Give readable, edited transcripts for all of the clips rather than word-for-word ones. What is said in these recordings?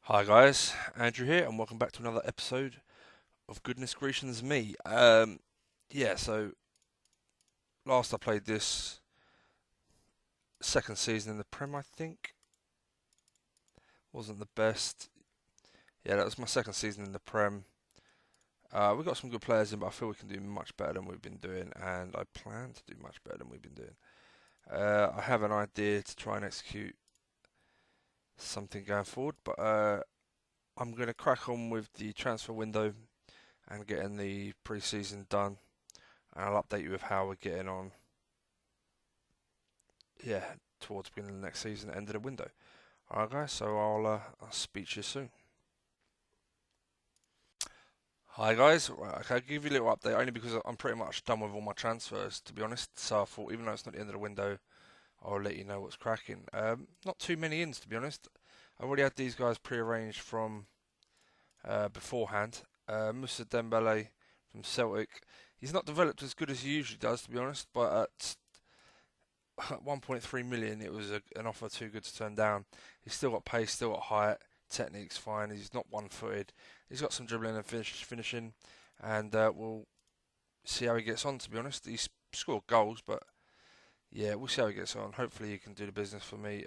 Hi guys, Andrew here, and welcome back to another episode of Goodness Grecians Me. Yeah, so last I played this second season in the Prem, I think, wasn't the best. Yeah, that was my second season in the Prem. We got some good players in, but I feel we can do much better than we've been doing, and I plan to do much better than we've been doing. I have an idea to try and execute something going forward, but I'm going to crack on with the transfer window and getting the pre-season done. And I'll update you with how we're getting on. Yeah, towards the beginning of the next season, end of the window. Alright, guys. So I'll speak to you soon. Hi guys. Right, okay, I'll give you a little update only because I'm pretty much done with all my transfers, to be honest. So I thought, even though it's not the end of the window, I'll let you know what's cracking. Not too many ins, to be honest. I already had these guys pre-arranged from beforehand. Moussa Dembele from Celtic. He's not developed as good as he usually does, to be honest, but at 1.3 million, it was an offer too good to turn down. He's still got pace, still got height, technique's fine. He's not one-footed. He's got some dribbling and finishing, and we'll see how he gets on. To be honest, he's scored goals, but yeah, we'll see how he gets on. Hopefully, he can do the business for me.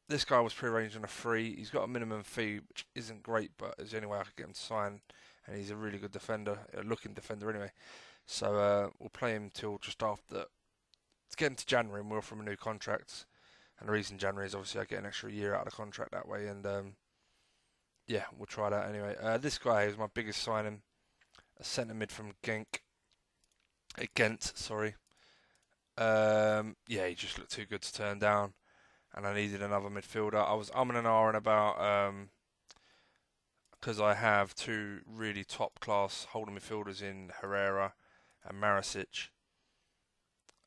This guy was pre-arranged on a free. He's got a minimum fee, which isn't great, but it's the only way I could get him to sign. And he's a really good defender, a looking defender anyway. So we'll play him till just after, to get him to January, and we'll offer him a new contract. And the reason January is obviously I get an extra year out of the contract that way. And yeah, we'll try that anyway. This guy is my biggest signing, a centre mid from Ghent, sorry. Yeah, he just looked too good to turn down, and I needed another midfielder. I was umming and ahhing about because I have two really top class holding midfielders in Herrera and Maricic.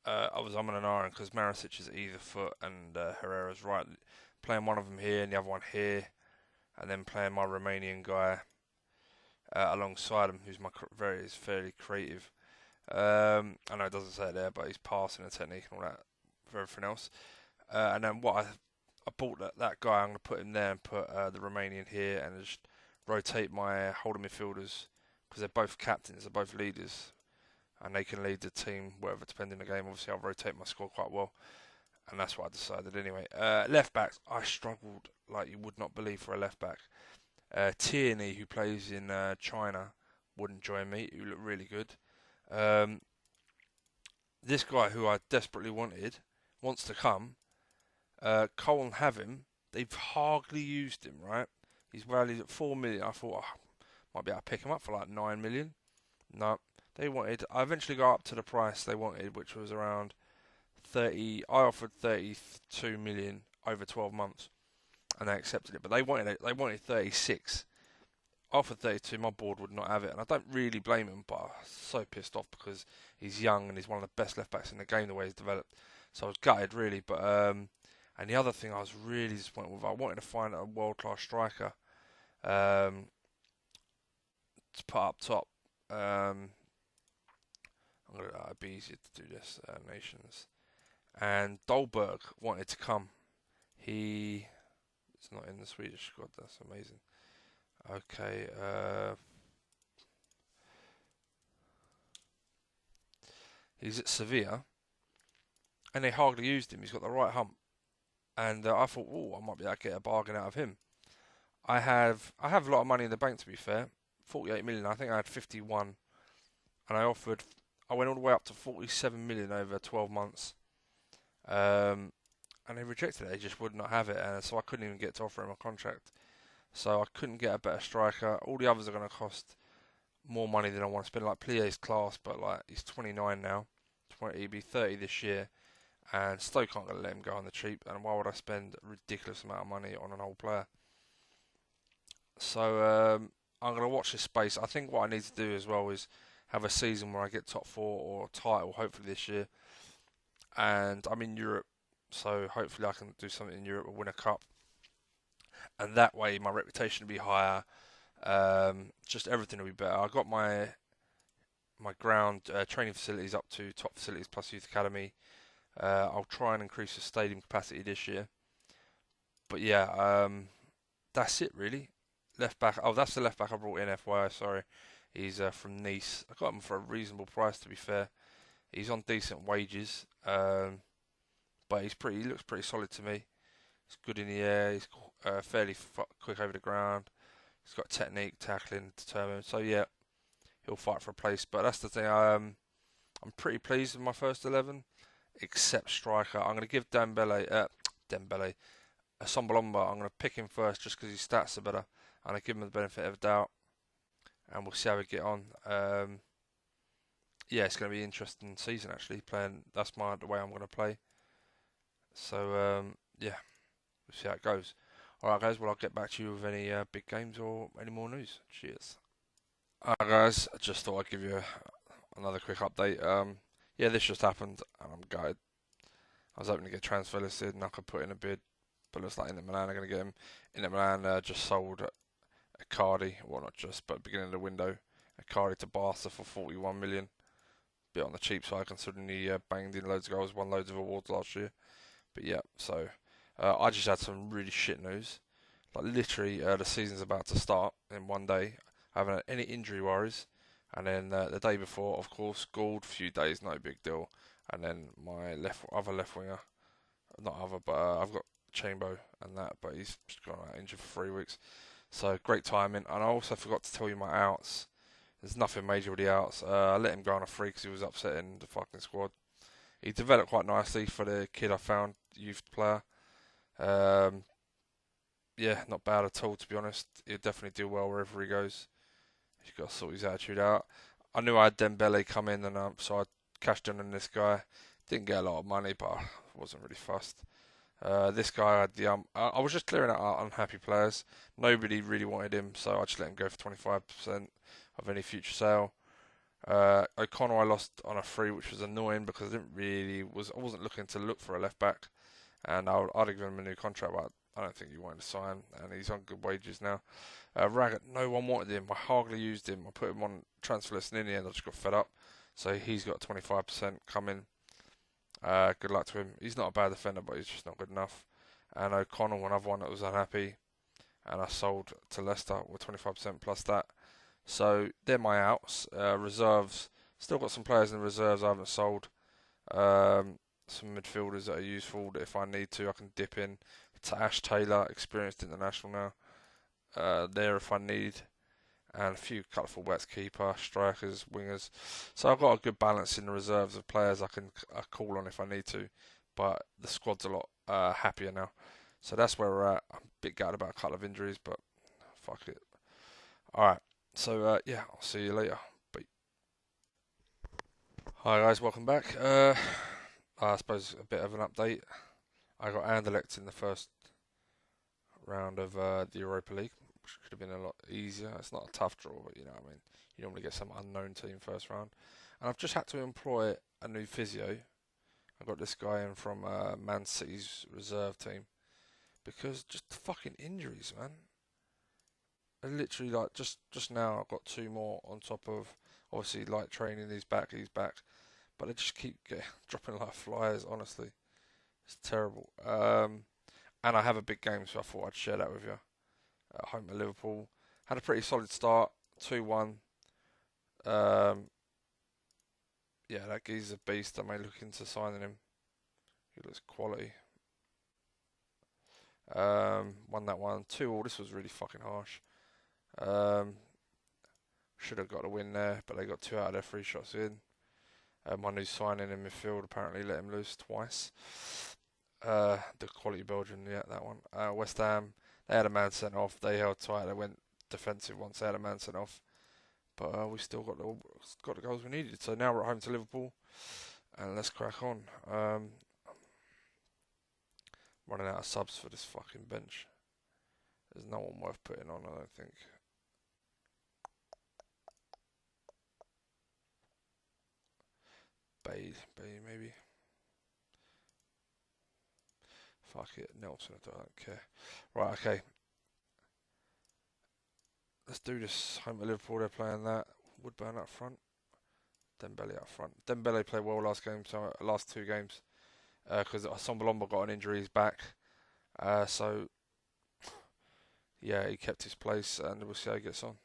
I was umming and ahhing because Maricic is either foot and Herrera's right. Playing one of them here and the other one here, and then playing my Romanian guy alongside him, who's is fairly creative. I know it doesn't say it there, but he's passing and technique and all that for everything else. And then I bought that guy. I'm going to put him there and put the Romanian here, and just rotate my holding midfielders because they're both captains, they're both leaders, and they can lead the team whatever depending on the game. Obviously, I'll rotate my squad quite well, and that's what I decided anyway. Left backs, I struggled like you would not believe for a left back. Tierney, who plays in China, wouldn't join me. Who looked really good. Um, this guy, who I desperately wanted, wants to come. Cole and have him. They've hardly used him, right? He's valued at 4 million. I thought, oh, might be able to pick him up for like 9 million. No, they wanted. I eventually got up to the price they wanted, which was around 30. I offered 32 million over 12 months, and they accepted it. But they wanted it. They wanted 36. I offered 32. My board would not have it, and I don't really blame him. But I was so pissed off because he's young and he's one of the best left backs in the game the way he's developed. So I was gutted really. But and the other thing I was really disappointed with, I wanted to find a world class striker um, to put up top. It'd be easier to do this, nations. And Dolberg wanted to come. He is not in the Swedish squad. That's amazing. Okay. He's at Sevilla, and they hardly used him. He's got the right hump, and I thought, oh, I might be able to get a bargain out of him. I have a lot of money in the bank to be fair, 48 million. I think I had 51, and I went all the way up to 47 million over 12 months. And they rejected it. They just would not have it, and so I couldn't even get to offer him a contract. So I couldn't get a better striker. All the others are going to cost more money than I want to spend. Like Plier's class, but like he's 29 now. He'll be 30 this year, and Stoke aren't going to let him go on the cheap. And why would I spend a ridiculous amount of money on an old player? So I'm going to watch this space. I think what I need to do as well is have a season where I get top four or a title, hopefully this year. And I'm in Europe, so hopefully I can do something in Europe or win a cup. And that way my reputation will be higher. Just everything will be better. I got my ground training facilities up to top facilities plus youth academy. I'll try and increase the stadium capacity this year. But yeah, that's it really. Left back. Oh, that's the left back I brought in. FYI, sorry. He's from Nice. I got him for a reasonable price, to be fair. He's on decent wages, but he's pretty. He looks pretty solid to me. He's good in the air. He's fairly quick over the ground. He's got technique, tackling, determined. So yeah, he'll fight for a place. But that's the thing. I'm pretty pleased with my first 11, except striker. I'm going to give Dembele, Sombalomba. I'm going to pick him first just because his stats are better. I'm going to give him the benefit of the doubt, and we'll see how we get on. Yeah, it's going to be an interesting season actually. Playing that's the way I'm going to play. So yeah, we'll see how it goes. All right, guys. Well, I'll get back to you with any big games or any more news. Cheers. Alright, guys. I just thought I'd give you another quick update. Yeah, this just happened, and I'm gutted. I was hoping to get transfer listed, and I could put in a bid, but it looks like Inter Milan are going to get him. Inter Milan just sold Icardi, well not just, but beginning of the window, Icardi to Barca for 41 million. Bit on the cheap side considering he banged in loads of goals, won loads of awards last year. But yeah, so I just had some really shit news. Like literally, the season's about to start in one day. I haven't had any injury worries. And then the day before, of course, Gould, few days, no big deal. And then my other left winger, not other, but I've got Chambo and that, but he's just gone out injured for 3 weeks. So great timing. And I also forgot to tell you my outs. There's nothing major with the outs. I let him go on a free because he was upsetting the fucking squad. He developed quite nicely for the kid I found, youth player. Yeah, not bad at all to be honest. He'll definitely do well wherever he goes. He's got to sort his attitude out. I knew I had Dembele come in, and so I cashed in on this guy. Didn't get a lot of money, but I wasn't really fussed. This guy had I was just clearing out unhappy players. Nobody really wanted him, so I just let him go for 25% of any future sale. O'Connor I lost on a free, which was annoying because I wasn't looking to look for a left back, and I'd have given him a new contract, but I don't think he wanted to sign, and he's on good wages now. Raggett, no one wanted him. I hardly used him. I put him on transfer list, and in the end, I just got fed up. So he's got 25% coming. Good luck to him. He's not a bad defender, but he's just not good enough. And O'Connell, another one that was unhappy, and I sold to Leicester with 25% plus that. So they're my outs. Reserves, still got some players in the reserves I haven't sold. Some midfielders that are useful that if I need to, I can dip in. To Ash Taylor, experienced international now. There if I need. And a few colourful fullbacks, keeper, strikers, wingers. So I've got a good balance in the reserves of players I can call on if I need to. But the squad's a lot happier now. So that's where we're at. I'm a bit gutted about a couple of injuries, but fuck it. Alright, so yeah, I'll see you later. Bye. Hi guys, welcome back. I suppose a bit of an update. I got Anderlecht in the first round of the Europa League, which could have been a lot easier. It's not a tough draw, but you know what I mean. You normally get some unknown team first round. And I've just had to employ a new physio. I got this guy in from Man City's reserve team because just the fucking injuries, man. I literally like just now I've got two more on top of obviously light training. He's back, but they just keep dropping like flies. Honestly, it's terrible. And I have a big game, so I thought I'd share that with you. At home at Liverpool, had a pretty solid start, 2-1. Yeah, that geezer's a beast. I may look into signing him. He looks quality. Won that one 2-2. This was really fucking harsh. Should have got a win there, but they got two out of their three shots in. My new signing in midfield apparently let him loose twice. The quality Belgian, yeah, that one. West Ham, they had a man sent off. They held tight. They went defensive once they had a man sent off. But we still got the goals we needed. So now we're at home to Liverpool, and let's crack on. Running out of subs for this fucking bench. There's no one worth putting on, I don't think. Bay maybe. Fuck it, Nelson, I don't care. Right, okay. Let's do this. Home at Liverpool, they're playing that. Woodburn up front. Dembele up front. Dembele played well last game, last two games. Because Sombalomba got an injury, he's back. So yeah, he kept his place, and we'll see how he gets on.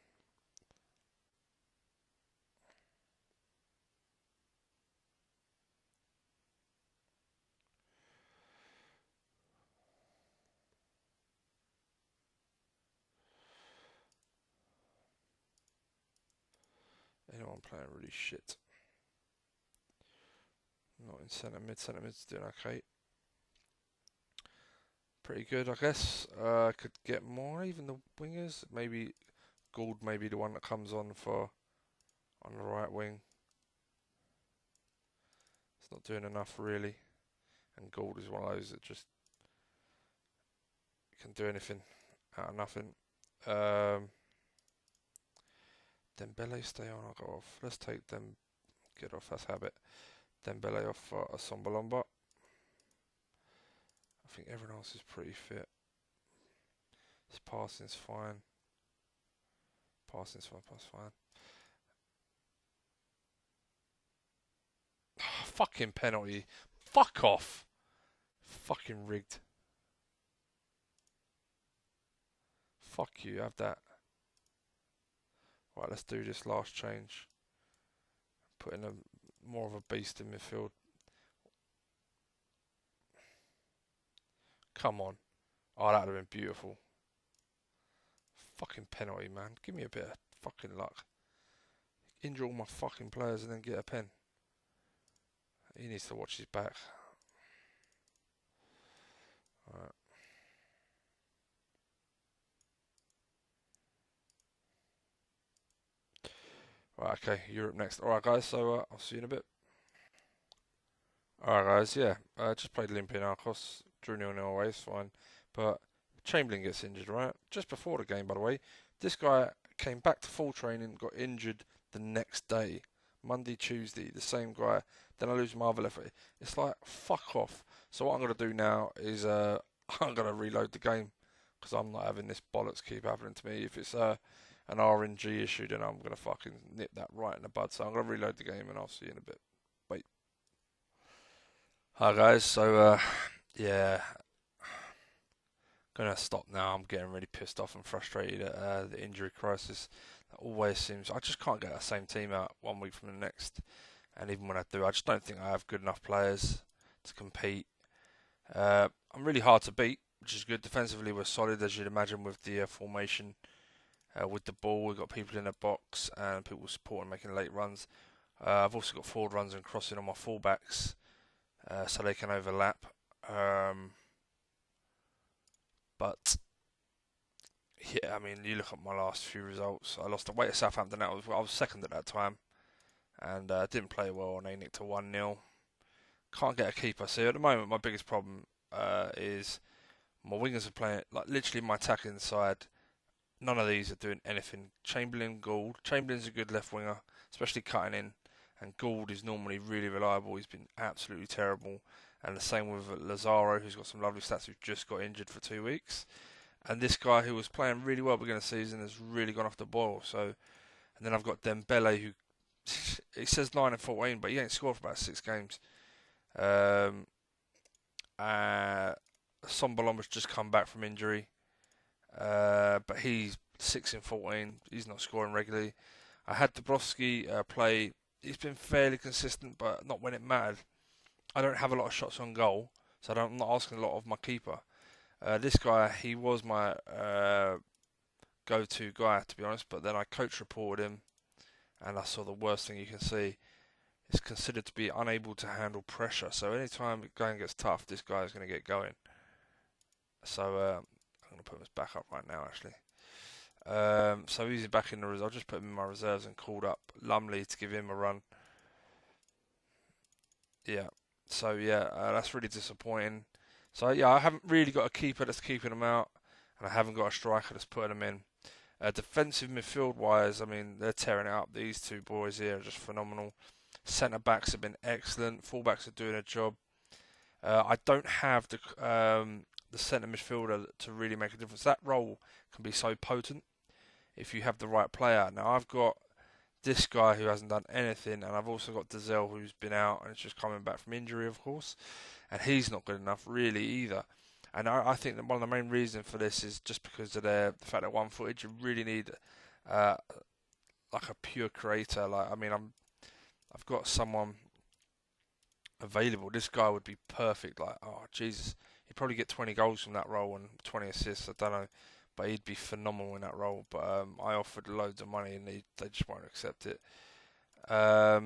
Anyone playing really shit? Not in centre mid. Centre mid's doing okay. Pretty good, I guess. Could get more. Even the wingers, maybe Gould, maybe the one that comes on for on the right wing. It's not doing enough really, and Gould is one of those that just can do anything out of nothing. Dembele stay on or go off? Let's take them. Get off. That's habit. Dembele off for Assombalomba. I think everyone else is pretty fit. His passing's fine. Passing's fine. Pass fine. Fucking penalty. Fuck off. Fucking rigged. Fuck you. Have that. Right, let's do this last change. Put in a more of a beast in midfield. Come on. Oh, that would have been beautiful. Fucking penalty, man. Give me a bit of fucking luck. Injure all my fucking players and then get a pen. He needs to watch his back. Alright. Right, okay, Europe next. Alright, guys, so I'll see you in a bit. Alright, guys, yeah. Just played Olympiacos. Drew 0-0 away, it's fine. But Chamberlain gets injured, right? Just before the game, by the way. This guy came back to full training, got injured the next day. Monday, Tuesday, the same guy. Then I lose my other left foot. It's like, fuck off. So what I'm going to do now is I'm going to reload the game because I'm not having this bollocks keep happening to me. If it's an RNG issue, then I'm going to fucking nip that right in the bud. So I'm going to reload the game and I'll see you in a bit. Wait. Hi guys, so yeah, gonna stop now. I'm getting really pissed off and frustrated at the injury crisis. That always seems I just can't get that same team out 1 week from the next, and even when I do, I just don't think I have good enough players to compete. I'm really hard to beat, which is good. Defensively, we're solid as you'd imagine with the formation. With the ball, we've got people in the box and people supporting, making late runs. I've also got forward runs and crossing on my fullbacks, so they can overlap. But yeah, I mean, you look at my last few results. I lost away to Southampton. I was second at that time, and didn't play well. And they nicked to 1-0. Can't get a keeper. So at the moment, my biggest problem is my wingers are playing like literally my attacking side. None of these are doing anything. Chamberlain, Gould. Chamberlain's a good left winger, especially cutting in, and Gould is normally really reliable. He's been absolutely terrible. And the same with Lazaro, who's got some lovely stats, who just got injured for 2 weeks. And this guy who was playing really well beginning of the season has really gone off the boil. So, and then I've got Dembele, who it says 9 and 14, but he ain't scored for about 6 games. Sombalomba's just come back from injury, but he's 6 and 14. He's not scoring regularly. I had Dabrowski play. He's been fairly consistent, but not when it mattered. I don't have a lot of shots on goal, so I'm not asking a lot of my keeper. This guy, he was my go-to guy, to be honest, but then I coach reported him, and I saw the worst thing you can see. It's considered to be unable to handle pressure, so anytime the game gets tough, this guy is going to get going. So I'm going to put him as backup right now, actually. So he's back in the reserves. I'll just put him in my reserves and called up Lumley to give him a run. Yeah. So yeah, that's really disappointing. So yeah, I haven't really got a keeper that's keeping them out, and I haven't got a striker that's putting them in. Defensive midfield wise, I mean, they're tearing it up. These two boys here are just phenomenal. Centre backs have been excellent. Fullbacks are doing a job. I don't have the centre midfielder to really make a difference. That role can be so potent if you have the right player. Now I've got this guy who hasn't done anything, and I've also got Dazelle who's been out and is just coming back from injury, of course, and he's not good enough really either. And I think that one of the main reasons for this is just because of the fact that one-footed, you really need uh, like a pure creator. Like I mean, I've got someone available. This guy would be perfect. Like, oh Jesus, he'd probably get 20 goals from that role and 20 assists. I don't know, but he'd be phenomenal in that role. But I offered loads of money and they just won't accept it. Oh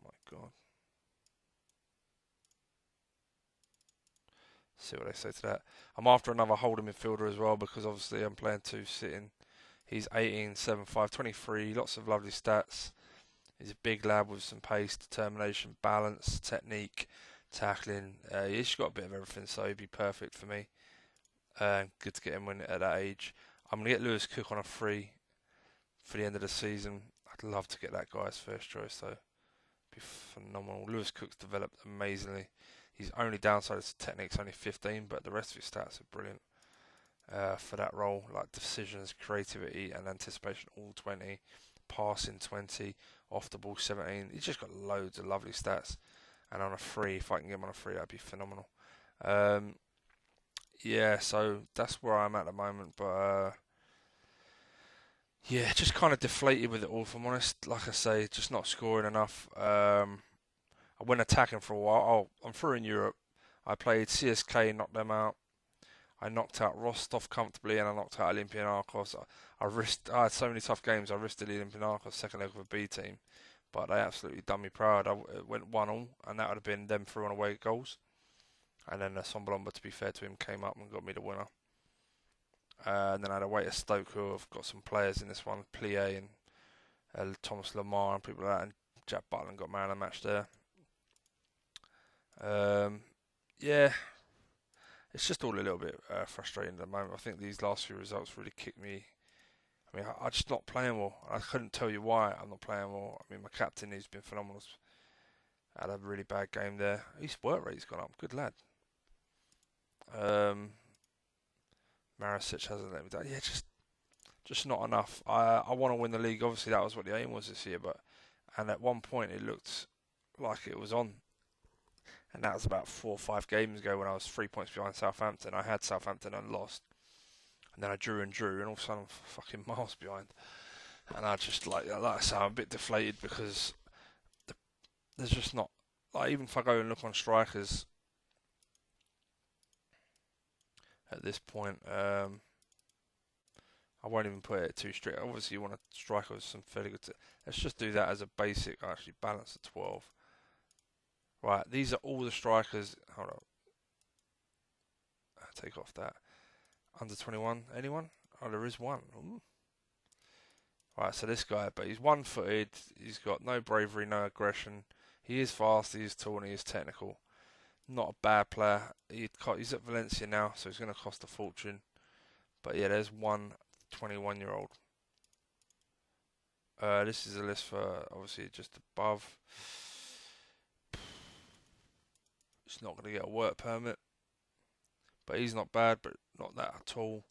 my God. See what they say to that. I'm after another holding midfielder as well because obviously I'm playing two sitting. He's 18, 7, 5, 23, lots of lovely stats. He's a big lad with some pace, determination, balance, technique, tackling. He's just got a bit of everything, so he'd be perfect for me. Good to get him at that age. I'm going to get Lewis Cook on a free for the end of the season. I'd love to get that guy as first choice, though. Be phenomenal. Lewis Cook's developed amazingly. His only downside is technique's only 15, but the rest of his stats are brilliant for that role. Like decisions, creativity, and anticipation, all 20. Passing 20, off the ball 17. He's just got loads of lovely stats. And on a free, if I can get him on a free, that'd be phenomenal. Yeah, so that's where I'm at the moment. But yeah, just kind of deflated with it all, if I'm honest. Like I say, just not scoring enough. I went attacking for a while. Oh, I'm through in Europe. I played CSK, knocked them out. I knocked out Rostov comfortably, and I knocked out Olympiacos. I had so many tough games. I risked the Olympiacos second leg with a B team, but they absolutely done me proud. I went 1-1, and that would have been them through on away goals. And then Sombalomba, to be fair to him, came up and got me the winner. And then I had away to Stoke, who have got some players in this one, Plie and Thomas Lamar and people like that, and Jack Butland got man of the match there. Yeah, it's just all a little bit frustrating at the moment. I think these last few results really kicked me. I mean, I just not playing well. I couldn't tell you why I'm not playing well. I mean, my captain, who's been phenomenal, had a really bad game there. His work rate's gone up. Good lad. Marasic hasn't let me down. Yeah, just not enough. I want to win the league. Obviously, that was what the aim was this year. And at one point, it looked like it was on. And that was about 4 or 5 games ago when I was 3 points behind Southampton. I had Southampton and lost. And then I drew, and all of a sudden I'm fucking miles behind. And I just, like I say, I'm a bit deflated because there's just not, like, even if I go and look on strikers at this point, I won't even put it too strict. Obviously, you want a striker with some fairly good. Let's just do that as a basic, actually, balance of 12. Right, these are all the strikers. Hold on. I'll take off that. Under 21, anyone? Oh, there is one. Ooh. Right, so this guy, but he's one-footed. He's got no bravery, no aggression. He is fast, he is tall, and he is technical. Not a bad player. He's at Valencia now, so he's going to cost a fortune. But yeah, there's one 21-year-old. This is a list for, obviously, just above. He's not going to get a work permit. But he's not bad, but not that at all.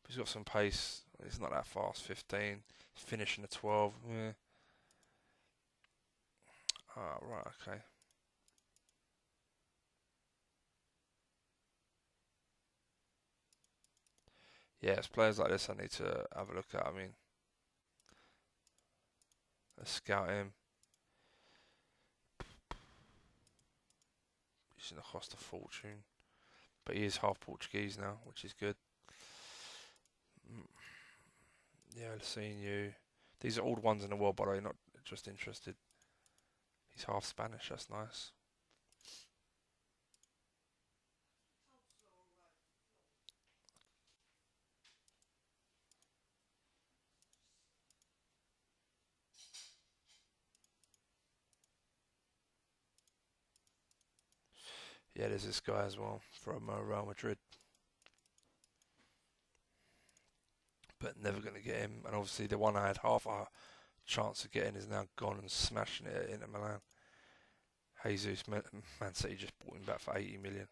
But he's got some pace. He's not that fast. 15. He's finishing a 12. Yeah. Ah, right, okay. Yeah, it's players like this I need to have a look at. I mean, let's scout him. He's going to cost a fortune. But he is half Portuguese now, which is good. Yeah, seeing you. These are all the ones in the world, by the way, not just interested. He's half Spanish, that's nice. Yeah, there's this guy as well from Real Madrid. But never going to get him. And obviously the one I had half a chance of getting is now gone and smashing it into Milan. Jesus, Man City just bought him back for 80 million.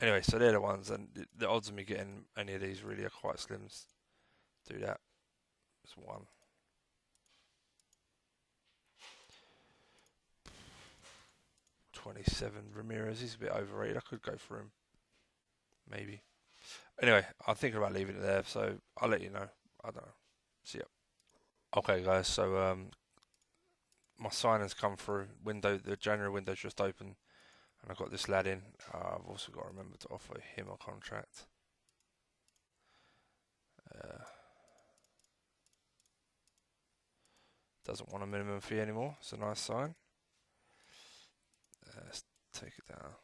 Anyway, so they're the ones, and the odds of me getting any of these really are quite slim. Do that. It's one. 27. Ramirez, he's a bit overrated. I could go for him, maybe. Anyway, I'm thinking about leaving it there, so I'll let you know. I don't know. See ya. Okay, guys. So my signing's come through. The January window's just open, and I've got this lad in. I've also got to remember to offer him a contract. Uh, doesn't want a minimum fee anymore. It's a nice sign. Let's take it down.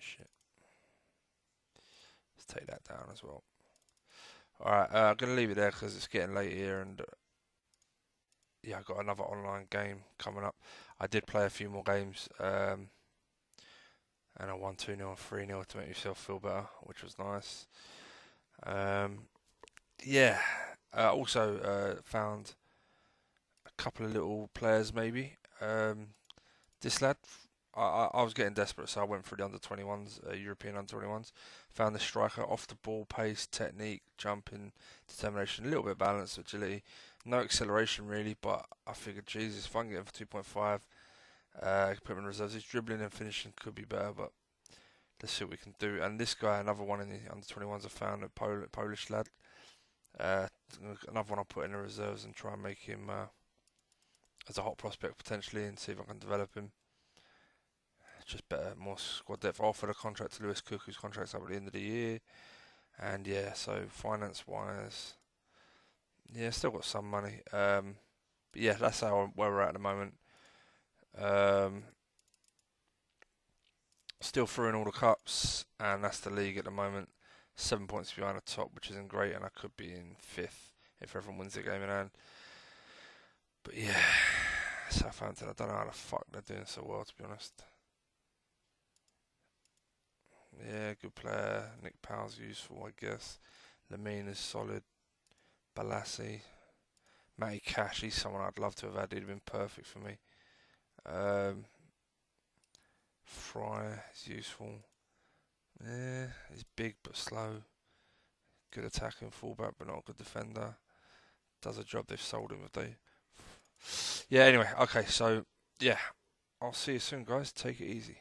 Shit. Let's take that down as well. Alright, I'm going to leave it there because it's getting late here, and yeah, I've got another online game coming up. I did play a few more games, and I won 2-0 and 3-0 to make myself feel better, which was nice. Yeah, also found a couple of little players maybe. This lad, I was getting desperate, so I went for the under 21s, European under 21s. Found this striker off the ball, pace, technique, jumping, determination, a little bit of balance, agility, no acceleration really, but I figured, Jesus, if I can get him for 2.5, put him in reserves. His dribbling and finishing could be better, but let's see what we can do. And this guy, another one in the under 21s, I found a Polish lad. Another one I'll put in the reserves and try and make him as a hot prospect potentially, and see if I can develop him. Just better, more squad depth. I offered a contract to Lewis Cook, whose contract's up at the end of the year. And yeah, so finance wise, yeah, still got some money. But yeah, that's where we're at the moment. Still through in all the cups, and that's the league at the moment. 7 points behind the top, which isn't great, and I could be in 5th if everyone wins the game in hand. But yeah, Southampton, I don't know how the fuck they're doing so well, to be honest. Yeah, good player. Nick Powell's useful, I guess. Lamine is solid. Balassi. Matty Cash, he's someone I'd love to have had. He'd have been perfect for me. Fry is useful. Yeah, he's big but slow. Good attacking fullback but not a good defender. Does a job they've sold him, have they? Yeah, anyway, okay, so, yeah. I'll see you soon, guys. Take it easy.